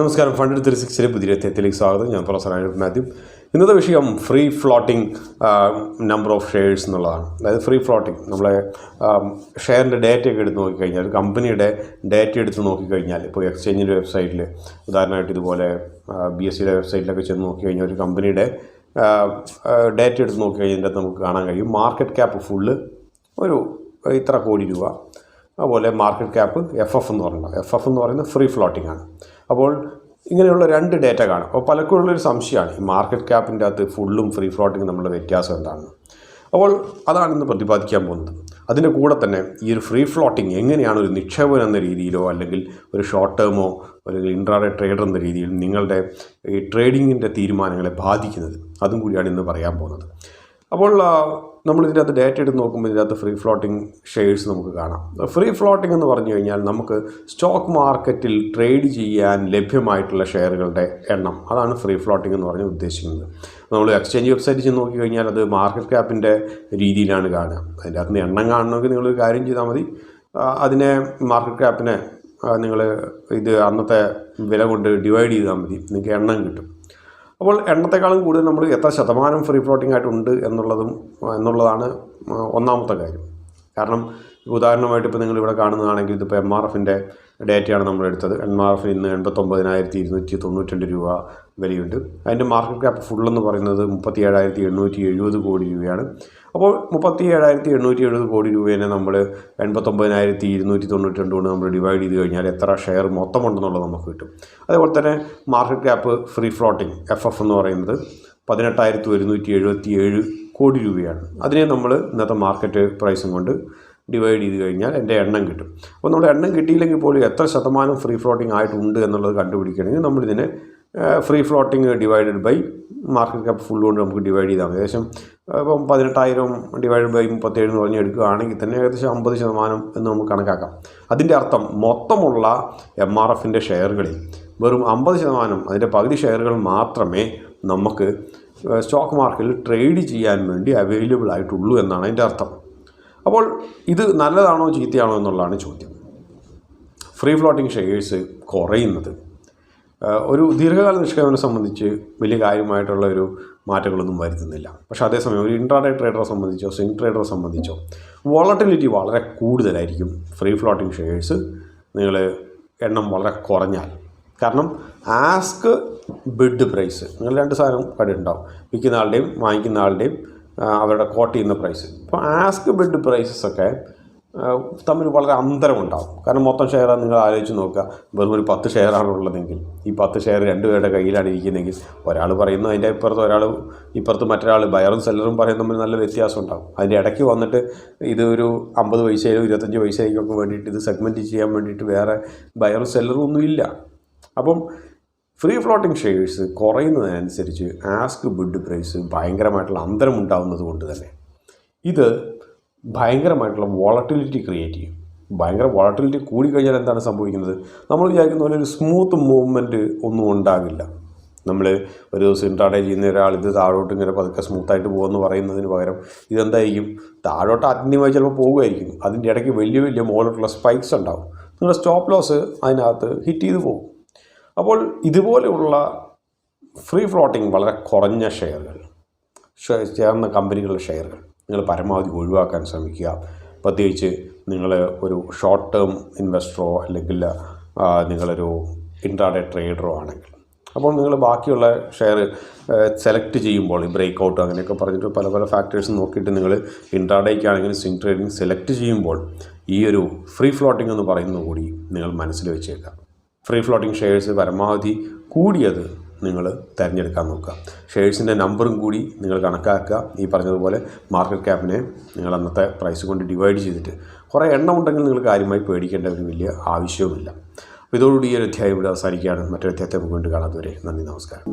നമസ്കാരം. ഫണ്ട് 360 പുതിയ അധ്യായത്തിലേക്ക് സ്വാഗതം. ഞാൻ പ്രൊഫസർ മാത്യു. ഇന്നത്തെ വിഷയം free floating number of shares എന്നുള്ളതാണ്. അതായത് ഫ്രീ ഫ്ലോട്ടിംഗ്, നമ്മളെ ഷെയറിൻ്റെ ഡേറ്റയൊക്കെ എടുത്ത് നോക്കിക്കഴിഞ്ഞാൽ, ഒരു കമ്പനിയുടെ ഡേറ്റ എടുത്ത് നോക്കിക്കഴിഞ്ഞാൽ, ഇപ്പോൾ എക്സ്ചേഞ്ചിൻ്റെ വെബ്സൈറ്റിൽ ഉദാഹരണമായിട്ട് ഇതുപോലെ BSEയുടെ വെബ്സൈറ്റിലൊക്കെ ചെന്ന് നോക്കിക്കഴിഞ്ഞാൽ ഒരു കമ്പനിയുടെ ഡേറ്റ എടുത്ത് നോക്കിക്കഴിഞ്ഞാൽ നമുക്ക് കാണാൻ കഴിയും മാർക്കറ്റ് ക്യാപ്പ് ഫുള്ള് ഒരു ഇത്ര കോടി രൂപ. അതുപോലെ മാർക്കറ്റ് ക്യാപ്പ് FF എന്ന് പറയുന്നത്, FF എന്ന് പറയുന്നത് ഫ്രീ ഫ്ലോട്ടിംഗ് ആണ്. അപ്പോൾ ഇങ്ങനെയുള്ള രണ്ട് ഡേറ്റ കാണും. അപ്പോൾ പലപ്പോഴും ഉള്ളൊരു സംശയമാണ് ഈ മാർക്കറ്റ് ക്യാപ്പിൻ്റെ അകത്ത് ഫുള്ളും ഫ്രീ ഫ്ലോട്ടിംഗ് തമ്മിലുള്ള വ്യത്യാസം എന്താണെന്ന്. അപ്പോൾ അതാണ് ഇന്ന് പ്രതിപാദിക്കാൻ പോകുന്നത്. അതിൻ്റെ കൂടെ തന്നെ ഈ ഒരു ഫ്രീ ഫ്ലോട്ടിംഗ് എങ്ങനെയാണ് ഒരു നിക്ഷേപം എന്ന രീതിയിലോ അല്ലെങ്കിൽ ഒരു ഷോർട്ട് ടേമോ അല്ലെങ്കിൽ ഇൻട്രാഡേ ട്രേഡർ എന്ന രീതിയിൽ നിങ്ങളുടെ ഈ ട്രേഡിങ്ങിൻ്റെ തീരുമാനങ്ങളെ ബാധിക്കുന്നത്, അതും കൂടിയാണ് ഇന്ന് പറയാൻ പോകുന്നത്. അപ്പോൾ നമ്മളിതിൻ്റെ അകത്ത് ഡേറ്റ എടുത്ത് നോക്കുമ്പോൾ ഇതിനകത്ത് ഫ്രീ ഫ്ലോട്ടിംഗ് ഷെയർസ് നമുക്ക് കാണാം. ഫ്രീ ഫ്ലോട്ടിംഗ് എന്ന് പറഞ്ഞു കഴിഞ്ഞാൽ നമുക്ക് സ്റ്റോക്ക് മാർക്കറ്റിൽ ട്രേഡ് ചെയ്യാൻ ലഭ്യമായിട്ടുള്ള ഷെയറുകളുടെ എണ്ണം, അതാണ് ഫ്രീ ഫ്ലോട്ടിംഗ് എന്ന് പറഞ്ഞ് ഉദ്ദേശിക്കുന്നത്. നമ്മൾ എക്സ്ചേഞ്ച് വെബ്സൈറ്റിൽ ചെന്ന് നോക്കിക്കഴിഞ്ഞാൽ അത് മാർക്കറ്റ് ക്യാപ്പിൻ്റെ രീതിയിലാണ് കാണുക. അതിൻ്റെ അകത്ത് എണ്ണം കാണണമെങ്കിൽ നിങ്ങളൊരു കാര്യം ചെയ്താൽ മതി, അതിനെ മാർക്കറ്റ് ക്യാപ്പിനെ നിങ്ങൾ ഇത് അന്നത്തെ വില കൊണ്ട് ഡിവൈഡ് ചെയ്താൽ മതി, നിങ്ങൾക്ക് എണ്ണം കിട്ടും. അപ്പോൾ എണ്ണത്തെക്കാളും കൂടുതൽ നമ്മൾ എത്ര ശതമാനം ഫ്രീ ഫ്ലോട്ടിംഗ് ആയിട്ടുണ്ട് എന്നുള്ളതാണ് ഒന്നാമത്തെ കാര്യം. കാരണം ഉദാഹരണമായിട്ട് ഇപ്പോൾ നിങ്ങളിവിടെ കാണുന്നതാണെങ്കിൽ ഇതിപ്പോൾ MRFൻ്റെ ഡേറ്റയാണ് നമ്മളെടുത്തത്. MRF ഇന്ന് 89,292 രൂപ വിലയുണ്ട്. അതിൻ്റെ മാർക്കറ്റ് ക്യാപ്പ് ഫുള്ളെന്ന് പറയുന്നത് 37,870 കോടി രൂപയാണ്. അപ്പോൾ 37,870 കോടി രൂപേനെ നമ്മൾ 89,292 കൊണ്ട് നമ്മൾ ഡിവൈഡ് ചെയ്ത് കഴിഞ്ഞാൽ എത്ര ഷെയർ മൊത്തമുണ്ടെന്നുള്ളത് നമുക്ക് കിട്ടും. അതേപോലെ തന്നെ market cap free floating FF എന്ന് പറയുന്നത് 18,177 കോടി രൂപയാണ്. അതിനെ നമ്മൾ ഇന്നത്തെ മാർക്കറ്റ് പ്രൈസും കൊണ്ട് ഡിവൈഡ് ചെയ്ത് കഴിഞ്ഞാൽ എൻ്റെ എണ്ണം കിട്ടും. അപ്പോൾ നമ്മുടെ എണ്ണം കിട്ടിയില്ലെങ്കിൽ പോലും എത്ര ശതമാനം ഫ്രീ ഫ്ലോട്ടിംഗ് ആയിട്ടുണ്ട് എന്നുള്ളത് കണ്ടുപിടിക്കണമെങ്കിൽ നമ്മളിതിനെ free floating divided by market cap full കൊണ്ട് നമുക്ക് ഡിവൈഡ് ചെയ്താൽ മതി. ഏകദേശം ഇപ്പം 18,000 ഡിവൈഡ് ബൈ 37 എന്ന് പറഞ്ഞ് എടുക്കുകയാണെങ്കിൽ തന്നെ ഏകദേശം 50% എന്ന് നമുക്ക് കണക്കാക്കാം. അതിൻ്റെ അർത്ഥം മൊത്തമുള്ള MRFൻ്റെ ഷെയറുകളിൽ വെറും 50%, അതിൻ്റെ പകുതി ഷെയറുകൾ മാത്രമേ നമുക്ക് സ്റ്റോക്ക് മാർക്കറ്റിൽ ട്രേഡ് ചെയ്യാൻ വേണ്ടി അവൈലബിൾ ആയിട്ടുള്ളൂ എന്നാണ് അതിൻ്റെ അർത്ഥം. അപ്പോൾ ഇത് നല്ലതാണോ ചീത്തയാണോ എന്നുള്ളതാണ് ചോദ്യം. ഫ്രീ ഫ്ലോട്ടിംഗ് ഷെയർസ് കുറയുന്നത് ഒരു ദീർഘകാല നിക്ഷേപനെ സംബന്ധിച്ച് വലിയ കാര്യമായിട്ടുള്ള ഒരു മാറ്റങ്ങളൊന്നും വരുത്തുന്നില്ല. പക്ഷേ അതേസമയം ഒരു ഇൻട്രാഡേ ട്രേഡറെ സംബന്ധിച്ചോ സ്വിംഗ് ട്രേഡറെ സംബന്ധിച്ചോ വോളട്ടിലിറ്റി വളരെ കൂടുതലായിരിക്കും ഫ്രീ ഫ്ലോട്ടിംഗ് ഷെയർസ് നിങ്ങൾ എണ്ണം വളരെ കുറഞ്ഞാൽ. കാരണം ആസ്ക് ബിഡ് പ്രൈസ്, നിങ്ങൾ രണ്ട് സാധനം കണ്ടിട്ടുണ്ടാവും, വിൽക്കുന്ന ആളുടെയും വാങ്ങിക്കുന്ന ആളുടെയും അവരുടെ കോട്ട് ചെയ്യുന്ന പ്രൈസ്. ഇപ്പോൾ ആസ്ക് ബിഡ് പ്രൈസസൊക്കെ തമ്മിൽ വളരെ അന്തരമുണ്ടാകും. കാരണം മൊത്തം ഷെയർ നിങ്ങൾ ആലോചിച്ച് നോക്കുക, വെറും ഒരു 10 ഷെയറാണ് ഉള്ളതെങ്കിൽ ഈ 10 ഷെയർ 2 പേരുടെ കയ്യിലാണ് ഇരിക്കുന്നതെങ്കിൽ ഒരാൾ പറയുന്നു അതിൻ്റെ ഇപ്പുറത്ത് മറ്റൊരാൾ ബയറും സെല്ലറും പറയുന്ന തമ്മിൽ നല്ല വ്യത്യാസം ഉണ്ടാകും. അതിൻ്റെ ഇടയ്ക്ക് വന്നിട്ട് ഇത് ഒരു 50 പൈസയിലോ 25 പൈസയ്ക്കൊക്കെ വേണ്ടിയിട്ട് ഇത് സെഗ്മെൻറ്റ് ചെയ്യാൻ വേണ്ടിയിട്ട് വേറെ ബയറും സെല്ലറും ഒന്നുമില്ല. അപ്പം ഫ്രീ ഫ്ലോട്ടിംഗ് ഷെയർസ് കുറയുന്നതിനനുസരിച്ച് ആസ്ക് ബിഡ് പ്രൈസ് ഭയങ്കരമായിട്ടുള്ള അന്തരം ഉണ്ടാകുന്നത് കൊണ്ട് തന്നെ ഇത് ഭയങ്കരമായിട്ടുള്ള വോളട്ടിലിറ്റി ക്രിയേറ്റ് ചെയ്യും. ഭയങ്കര വോളട്ടിലിറ്റി കൂടിക്കഴിഞ്ഞാൽ എന്താണ് സംഭവിക്കുന്നത്? നമ്മൾ വിചാരിക്കുന്ന പോലെ ഒരു സ്മൂത്ത് മൂവ്മെൻറ്റ് ഒന്നും ഉണ്ടാകില്ല. നമ്മൾ ഒരു ദിവസം ഇൻട്രാഡേ ചെയ്യുന്ന ഒരാൾ ഇത് താഴോട്ട് ഇങ്ങനെ പതുക്കെ സ്മൂത്തായിട്ട് പോകുമെന്ന് പറയുന്നതിന് പകരം ഇതെന്തായിരിക്കും, താഴോട്ട് ആത്യന്തികമായി ചിലപ്പോൾ പോകുമായിരിക്കും, അതിൻ്റെ ഇടയ്ക്ക് വലിയ വലിയ മുകളിലോട്ടുള്ള സ്പൈക്സ് ഉണ്ടാവും, നിങ്ങളുടെ സ്റ്റോപ്പ് ലോസ് അതിനകത്ത് ഹിറ്റ് ചെയ്ത് പോകും. അപ്പോൾ ഇതുപോലെയുള്ള ഫ്രീ ഫ്ലോട്ടിംഗ് വളരെ കുറഞ്ഞ ഷെയറുകൾ ചേർന്ന കമ്പനികളുടെ ഷെയറുകൾ നിങ്ങൾ പരമാവധി ഒഴിവാക്കാൻ ശ്രമിക്കുക. പ്രത്യേകിച്ച് നിങ്ങൾ ഒരു ഷോർട്ട് ടേം ഇൻവെസ്റ്ററോ അല്ലെങ്കിൽ നിങ്ങളൊരു ഇൻട്രാഡേ ട്രേഡറോ ആണെങ്കിൽ. അപ്പോൾ നിങ്ങൾ ബാക്കിയുള്ള ഷെയർ സെലക്ട് ചെയ്യുമ്പോൾ ഈ ബ്രേക്ക് ഔട്ട് അങ്ങനെയൊക്കെ പറഞ്ഞിട്ട് പല പല ഫാക്ടേഴ്സ് നോക്കിയിട്ട് നിങ്ങൾ ഇൻട്രാഡേക്കാണെങ്കിലും സ്വിംഗ് ട്രേഡിംഗ് സെലക്ട് ചെയ്യുമ്പോൾ ഈ ഒരു ഫ്രീ ഫ്ലോട്ടിംഗ് എന്ന് പറയുന്നത് കൂടി നിങ്ങൾ മനസ്സിൽ വെച്ചേക്കാം. ഫ്രീ ഫ്ലോട്ടിംഗ് ഷെയർസ് പരമാവധി കൂടിയത് നിങ്ങൾ തിരഞ്ഞെടുക്കാൻ നോക്കുക. ഷെയർസിൻ്റെ നമ്പറും കൂടി നിങ്ങൾ കണക്കാക്കുക. ഈ പറഞ്ഞതുപോലെ മാർക്കറ്റ് ക്യാപ്പിനെ നിങ്ങൾ അന്നത്തെ പ്രൈസ് കൊണ്ട് ഡിവൈഡ് ചെയ്തിട്ട് കുറേ എണ്ണം ഉണ്ടെങ്കിൽ നിങ്ങൾ കാര്യമായി പേടിക്കേണ്ട ഒരു വലിയ ആവശ്യവുമില്ല. അപ്പോൾ ഇതോടുകൂടി ഈ ഒരു അധ്യായം ഇവിടെ അവസാനിക്കുകയാണ്. മറ്റൊരു അധ്യായത്തെ കൊണ്ട് കാണാത്തവരെ നന്ദി, നമസ്കാരം.